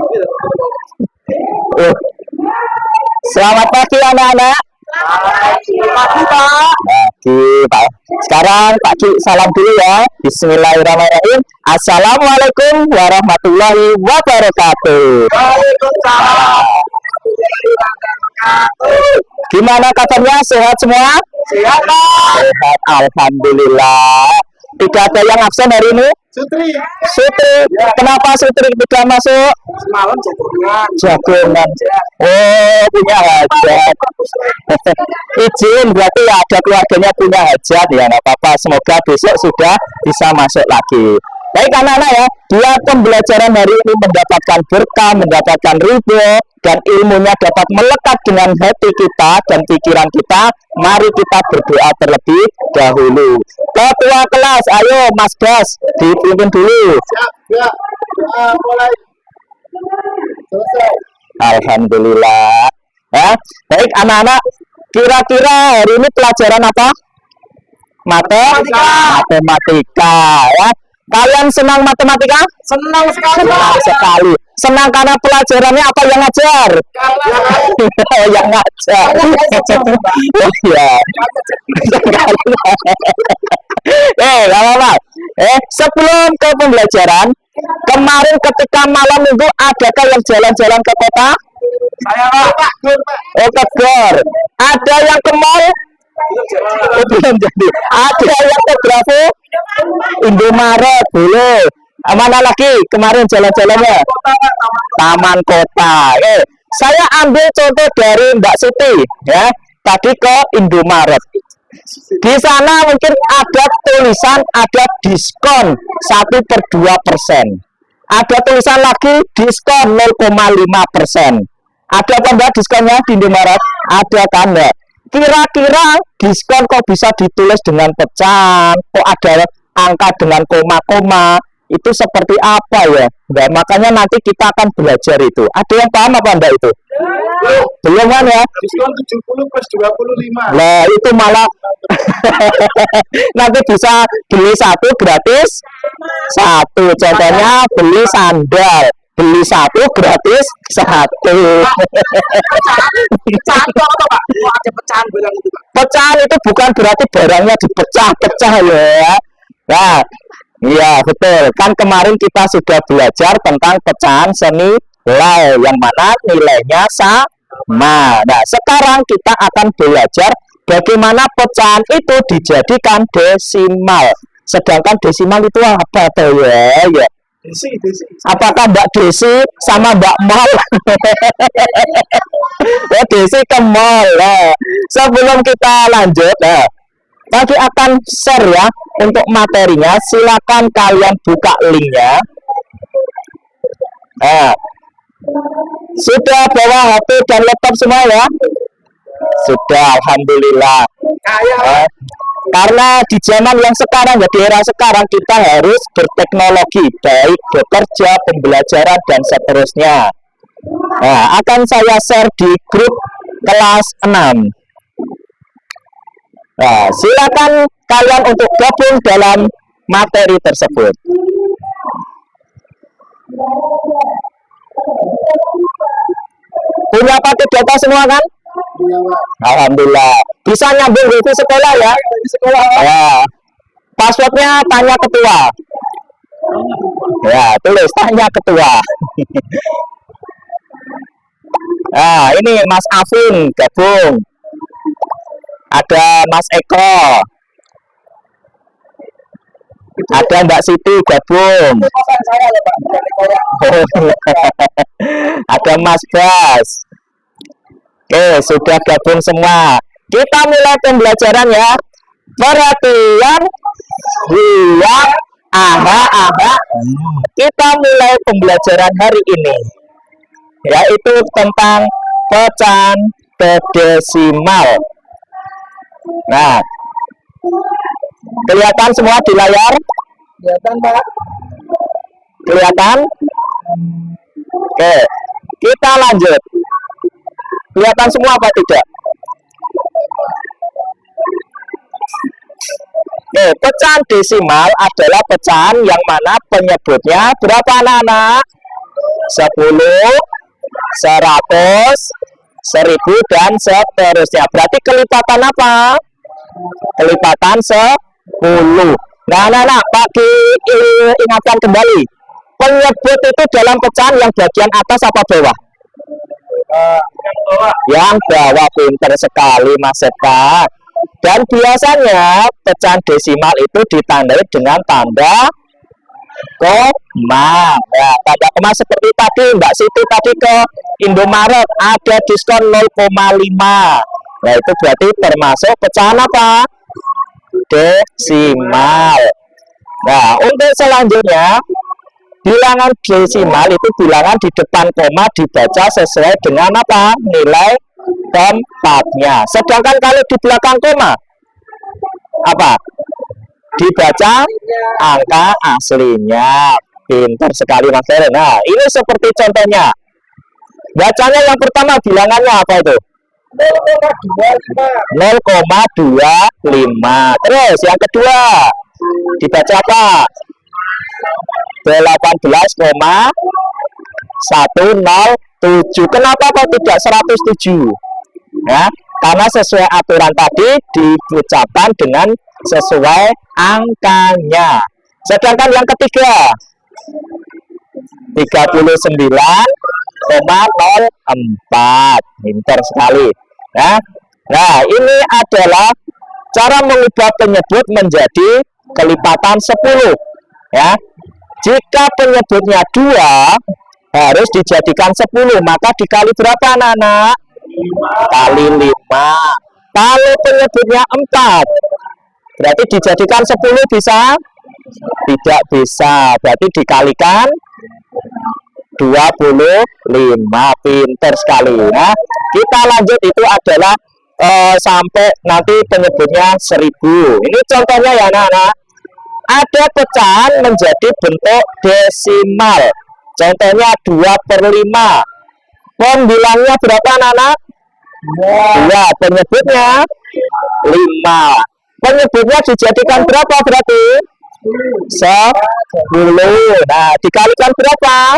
Uh, Selamat pagi anak-anak. Pagi Pak. Pagi Pak. Sekarang Pak Ki salam dulu ya. Bismillahirrahmanirrahim. Assalamualaikum warahmatullahi wabarakatuh. Waalaikumsalam. Gimana kabarnya? Sehat semua? Sehat Pak. Sehat, alhamdulillah. Tidak ada yang absen hari ini? Sutri. Sutri, kenapa Sutri tidak masuk? Semalam jagungan. Jagungan. Oh, punya hajat. Izin, berarti ya ada keluarganya punya hajat ya, nggak apa-apa. Semoga besok sudah bisa masuk lagi. Baik anak-anak ya, dia pembelajaran hari ini mendapatkan berkah, mendapatkan ridho, dan ilmunya dapat melekat dengan hati kita dan pikiran kita. Mari kita berdoa terlebih dahulu. Ketua kelas, ayo Mas Bas, dipimpin dulu. Siap, ya. Mulai. Selesai. Alhamdulillah. Ya, baik anak-anak, kira-kira hari ini pelajaran apa? Matematika. Ya. Kalian senang matematika? Senang sekali Pak. Senang sekali. Senang karena pelajarannya apa yang ngajar? Yang ngajar. Iya. Gak apa-apa. Sebelum ke pembelajaran, kemarin ketika malam minggu adakah yang jalan-jalan ke kota? Saya Pak. Oh, ke Gor. Ada yang ke mall? Belum jadi. Ada yang ke Bravo? Indomaret boleh. Mana lagi kemarin jalan-jalannya? Taman Kota. Saya ambil contoh dari Mbak Siti ya. Tadi ke Indomaret. Di sana mungkin ada tulisan ada diskon 1/2%. Ada tulisan lagi diskon 0,5%. Ada apa enggak diskonnya di Indomaret? Ada kan enggak? Kira-kira diskon kok bisa ditulis dengan pecahan? Kok ada angka dengan koma-koma? Itu seperti apa ya? Nah, makanya nanti kita akan belajar itu. Ada yang paham apa enggak itu? Belum kan ya? Diskon 70 plus 25. Nah, itu malah nanti bisa beli satu gratis satu. Contohnya beli sandal. Beli satu gratis satu. Pecahan itu apa Pak? Oh, ada pecahan barang itu Pak. Pecahan itu bukan berarti barangnya dipecah-pecah ya. Nah, iya betul. Kan kemarin kita sudah belajar tentang pecahan senilai yang mana nilainya sama. Nah, sekarang kita akan belajar bagaimana pecahan itu dijadikan desimal. Sedangkan desimal itu apa tuh ya? Ya. Desi. Apakah Mbak Desi sama Mbak Mol? Ya, Desi ke mall. Nah, sebelum kita lanjut, nanti akan share ya untuk materinya. Silakan kalian buka linknya. Sudah bawa HP dan laptop semua ya? Sudah, alhamdulillah. Karena di zaman yang sekarang, ya di era sekarang kita harus berteknologi, baik bekerja, pembelajaran dan seterusnya. Nah, akan saya share di grup kelas 6. Nah, silakan kalian untuk gabung dalam materi tersebut. Punya paket data semua kan? Alhamdulillah. Bisa nyambung wifi sekolah ya? Ya. Passwordnya tanya ketua. Ya, tulis tanya ketua. Nah, ini Mas Afin gabung. Ada Mas Eko. Ada Mbak Siti gabung. Ada Mas Bas. Oke, sudah gabung semua. Kita mulai pembelajaran ya. Perhatian, siap, aha. Kita mulai pembelajaran hari ini, yaitu tentang pecahan desimal. Nah, kelihatan semua di layar? Kelihatan Pak. Kelihatan? Oke, kita lanjut. Kelihatan semua apa tidak? Pecahan desimal adalah pecahan yang mana penyebutnya berapa anak-anak? 10, 100, 1000 dan seterusnya. Berarti kelipatan apa? Kelipatan 10. Nah, Pak diingatkan kembali. Penyebut itu dalam pecahan yang bagian atas apa bawah? Yang bawah. Pinter sekali Mas Eka. Dan biasanya pecahan desimal itu ditandai dengan tanda koma. Ya, tanda koma seperti tadi Mbak Siti tadi ke Indomaret ada diskon 0,5. Nah, itu berarti termasuk pecahan apa? Desimal. Nah, untuk selanjutnya bilangan desimal itu bilangan di depan koma dibaca sesuai dengan apa? Nilai tempatnya. Sedangkan kalau di belakang koma apa? Dibaca angka aslinya. Pintar sekali Mas Eren. Nah, ini seperti contohnya. Bacanya yang pertama bilangannya apa itu? 0,25. Terus yang kedua dibaca apa? 18,107. Kenapa kok tidak 107? Ya, karena sesuai aturan tadi diucapkan dengan sesuai angkanya. Sedangkan yang ketiga 39,04. Pintar sekali. Ya. Nah, ini adalah cara mengubah penyebut menjadi kelipatan 10. Ya. Jika penyebutnya 2 harus dijadikan 10, maka dikali berapa anak-anak? Kali 5. Kalau penyebutnya 4 berarti dijadikan 10 bisa? Tidak bisa. Berarti dikalikan 25. Pinter sekali. Nah, kita lanjut, itu adalah sampai nanti penyebutnya 1000. Ini contohnya ya anak-anak. Ada pecahan menjadi bentuk desimal. Contohnya 2/5. Pembilangnya berapa anak-anak? 2. Penyebutnya 5. Penyebutnya dijadikan berapa berarti? 10. Nah, dikalikan berapa?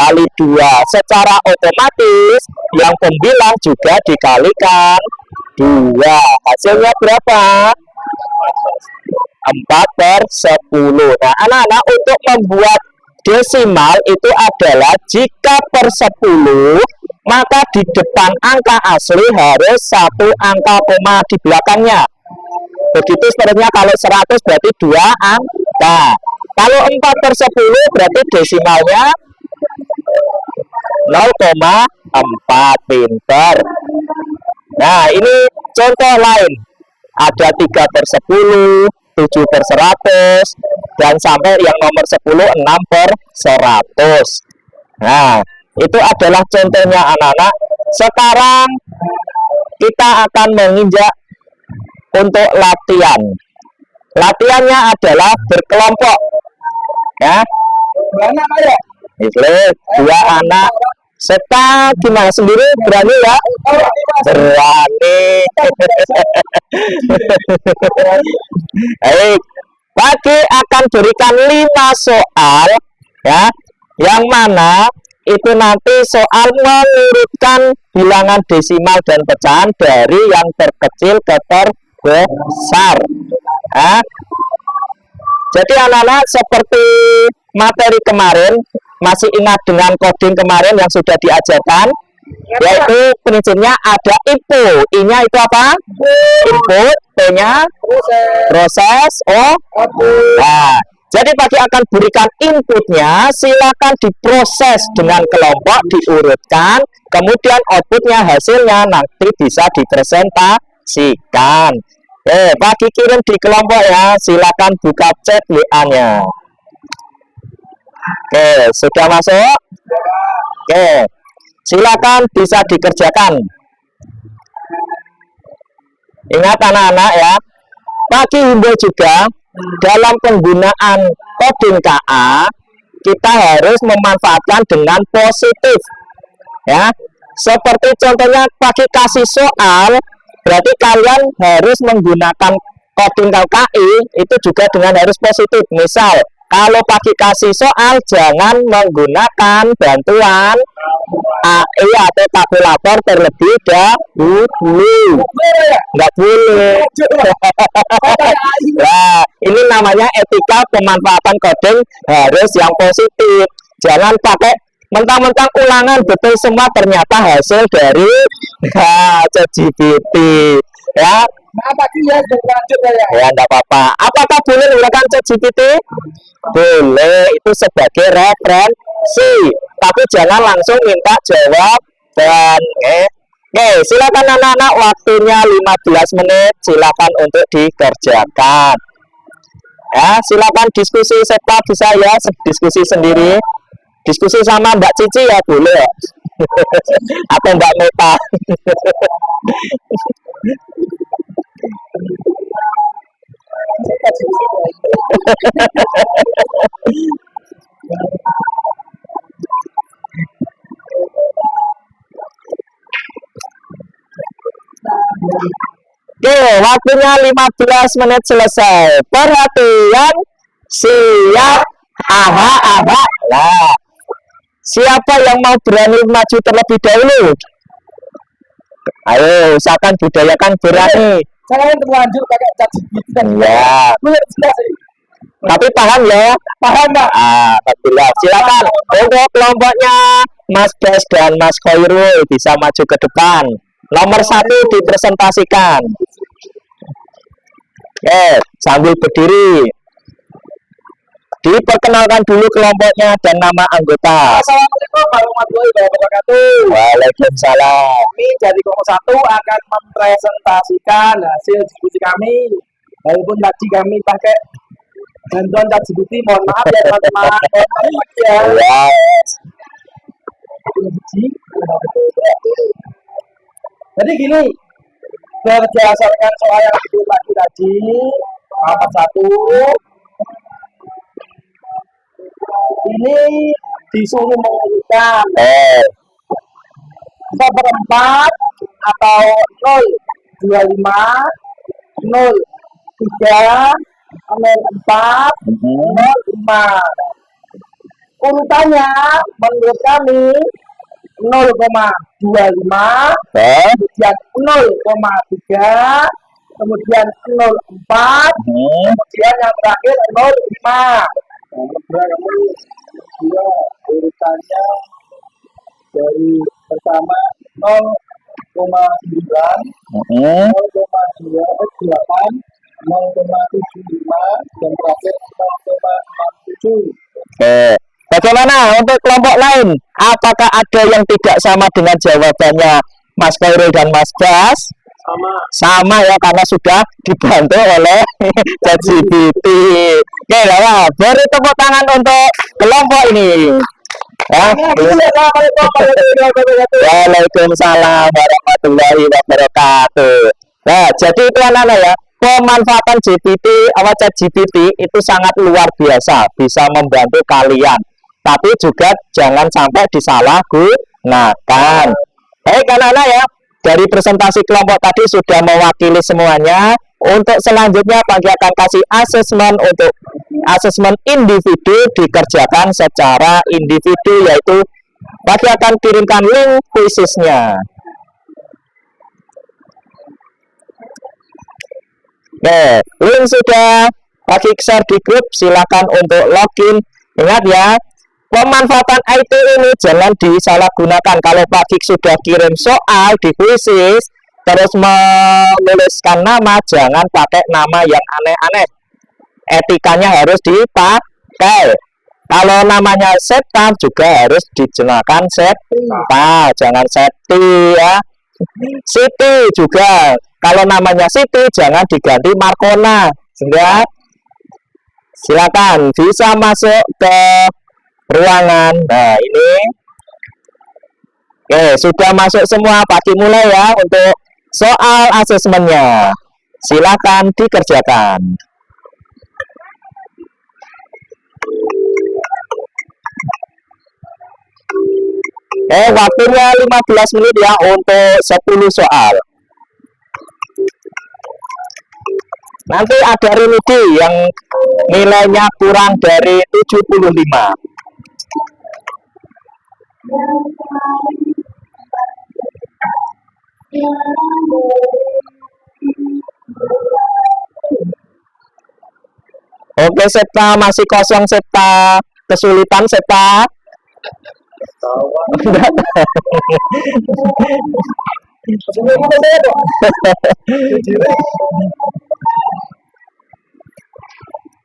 Kali 2. Secara otomatis yang pembilang juga dikalikan 2. Hasilnya berapa? 4/10. Nah, anak-anak, untuk membuat desimal itu adalah jika per 10, maka di depan angka asli harus 1 angka koma di belakangnya. Begitu seterusnya. Kalau 100 berarti 2 angka. Kalau 4/10 berarti desimalnya 0,4. Pinter. Nah, ini contoh lain. Ada 3/10, 7/100, dan sampai yang nomor 10 6/100. Nah, itu adalah contohnya anak-anak. Sekarang kita akan menginjak untuk latihan. Latihannya adalah berkelompok. Ya. Itu 2 anak. Serta gimana sendiri, berani ya? Berani. Baik. Pagi akan berikan 5 soal, ya, yang mana itu nanti soal mengurutkan bilangan desimal dan pecahan dari yang terkecil ke terbesar. Ya. Jadi anak-anak, seperti materi kemarin, masih ingat dengan coding kemarin yang sudah diajarkan? Yaitu prinsipnya ada info. I-nya itu apa? Input. P-nya proses. Nah, jadi pagi akan berikan inputnya, silakan diproses dengan kelompok, diurutkan, kemudian outputnya, hasilnya nanti bisa dipresentasikan. Pagi kirim di kelompok ya, silakan buka chat WA-nya. Oke, sudah masuk? Oke, silakan bisa dikerjakan. Ingat anak-anak ya, pagi himbau juga dalam penggunaan coding KA kita harus memanfaatkan dengan positif. Ya, seperti contohnya pagi kasih soal, berarti kalian harus menggunakan coding KI itu juga dengan harus positif. Misal kalau Pak kasih soal jangan menggunakan bantuan AI atau kalkulator terlebih dahulu. Nggak boleh. Nah, ini namanya etika pemanfaatan coding harus yang positif. Jangan pakai mentang-mentang ulangan betul semua ternyata hasil dari ChatGPT. Ya, ya enggak apa-apa. Apakah boleh menggunakan ChatGPT? Boleh, itu sebagai referensi. Tapi jangan langsung minta jawaban. Oke, silakan anak-anak, waktunya 15 menit. Silakan untuk dikerjakan. Ya, silakan diskusi serta bisa ya, diskusi sendiri. Diskusi sama Mbak Cici ya boleh. Atau Mbak Meta. Oke, waktunya 15 menit selesai. Perhatian, siap, aha. Nah, siapa yang mau berani maju terlebih dahulu? Ayo, usahakan budayakan berani. Saya terlanjur pakai ChatGPT. Ya. Tapi paham ya? Paham, Pak. Alhamdulillah. Silakan untuk kelompoknya Mas Bas dan Mas Khairul bisa maju ke depan. Nomor 1 dipresentasikan. Oke, sambil berdiri. Diperkenalkan dulu kelompoknya dan nama anggota. Assalamualaikum warahmatullahi wabarakatuh. Waalaikumsalam. Kami dari kelompok 1 akan mempresentasikan hasil diskusi kami. Walaupun tadi kami pakai bantuan ChatGPT, mohon maaf ya teman-teman. Ya. Yes. Jadi gini, berdasarkan soal yang dibuat tadi, nomor 1, ini disuruh mengumpulkan seperempat atau 0,25, 0,3, 0,4, 0,5. Urutannya menurut kami 0,25, kemudian 0,3, kemudian 0,4, kemudian yang terakhir 0,5. Dia urutannya dari pertama 0,9, 0,28, 0,75, dan terakhir 0,67. Bagaimana untuk kelompok lain? Apakah ada yang tidak sama dengan jawabannya Mas Khairul dan Mas Bas? Sama ya, karena sudah dibantu oleh ChatGPT. Oke, lah, beri tepuk tangan untuk kelompok ini. Ya, Waalaikumsalam warahmatullahi wabarakatuh. Nah, jadi itu anak-anak ya, pemanfaatan ChatGPT itu sangat luar biasa, bisa membantu kalian. Tapi juga jangan sampai disalahgunakan. Baik anak-anak ya, dari presentasi kelompok tadi sudah mewakili semuanya. Untuk selanjutnya Pagi akan kasih asesmen untuk asesmen individu dikerjakan secara individu, yaitu Pagi akan kirimkan link kuisisnya. Oke, link sudah Pagi share di grup, silakan untuk login. Ingat ya, pemanfaatan IT ini jangan disalahgunakan. Kalau Pak Kik sudah kirim soal di kuisis, terus menuliskan nama, jangan pakai nama yang aneh-aneh. Etikanya harus dipakai. Kalau namanya Septa juga harus dijelaskan Septa, jangan Septi ya. Siti juga, kalau namanya Siti jangan diganti Markona. Sehingga silakan bisa masuk ke ruangan. Nah ini oke, sudah masuk semua. Pagi mulai ya untuk soal asesmennya, silakan dikerjakan. Waktunya 15 menit ya untuk 10 soal. Nanti ada remedi yang nilainya kurang dari 75. Oke, Septa masih kosong, Septa. Kesulitan, Septa.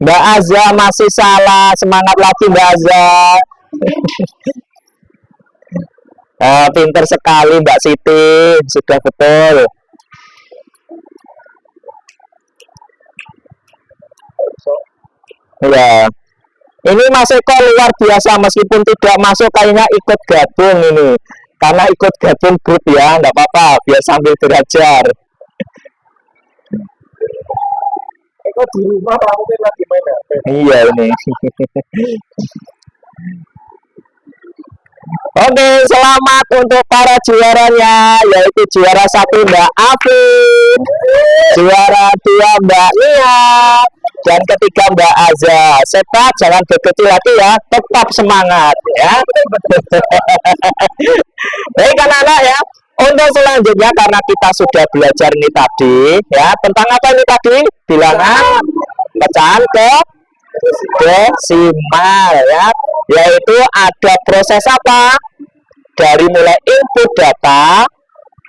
Mbak Azza masih salah. Semangat lagi, Mbak Azza. Pinter sekali Mbak Siti. Sudah betul. Ya. Ini Mas Eko luar biasa, meskipun tidak masuk kayaknya ikut gabung ini. Karena ikut gabung grup ya, nggak apa-apa, biar sambil belajar. Eko di rumah mungkin lagi main HP. Iya ini. Oke, selamat untuk para juaranya, yaitu juara 1 Mbak Afin, juara 2 Mbak Nia, dan ketiga Mbak Azza. Septa jangan berkecil hati ya, tetap semangat ya. Baik anak-anak ya, untuk selanjutnya karena kita sudah belajar ini tadi ya, tentang apa ini tadi? Bilangan pecahan ke desimal ya, yaitu ada proses apa? Dari mulai input data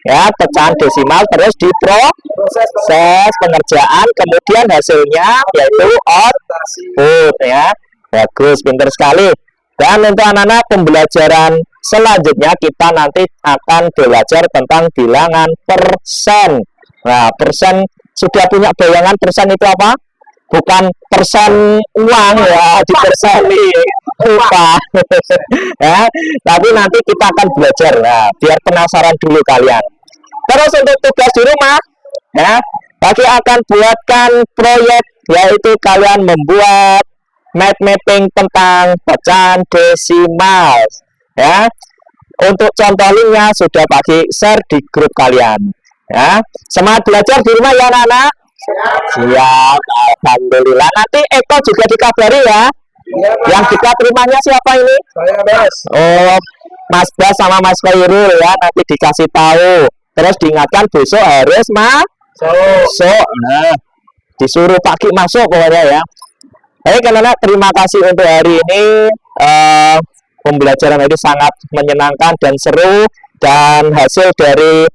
ya, pecahan desimal, terus diproses pengerjaan, kemudian hasilnya yaitu output ya. Bagus, pinter sekali. Dan untuk anak-anak pembelajaran selanjutnya kita nanti akan belajar tentang bilangan persen. Nah, persen sudah punya bayangan persen itu apa? Bukan persen uang ya, di perseni upah ya, tapi nanti kita akan belajar. Nah, biar penasaran dulu kalian. Terus untuk tugas di rumah ya, bagi akan buatkan proyek, yaitu kalian membuat mind mapping tentang pecahan desimal ya. Untuk contoh linknya sudah bagi share di grup kalian ya. Semangat belajar di rumah ya anak-anak. Siap, alhamdulillah. Nanti Eko juga dikabari ya. Yang dekat rumahnya siapa ini? Saya Bas. Oh, Mas Bas sama Mas Khairul ya. Nanti dikasih tahu. Terus diingatkan besok harus masuk. Nah, disuruh pagi masuk pokoknya ya. Baik anak-anak, terima kasih untuk hari ini. Pembelajaran ini sangat menyenangkan dan seru. Dan hasil dari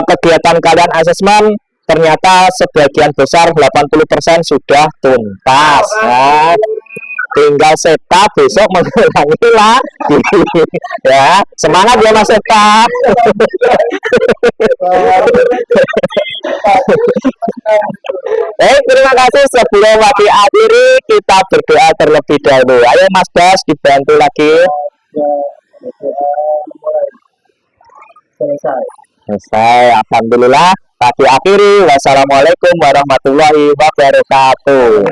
kegiatan kalian asesmen ternyata sebagian besar 80% sudah tuntas ya. Tinggal Septa besok mengulangi lagi ya. Semangat ya Mas Septa. Baik, terima kasih. Sebelum kami akhiri, kita berdoa terlebih dahulu. Ayo Mas Bas, dibantu lagi. Selesai, alhamdulillah. Kami akhiri. Wassalamualaikum warahmatullahi wabarakatuh.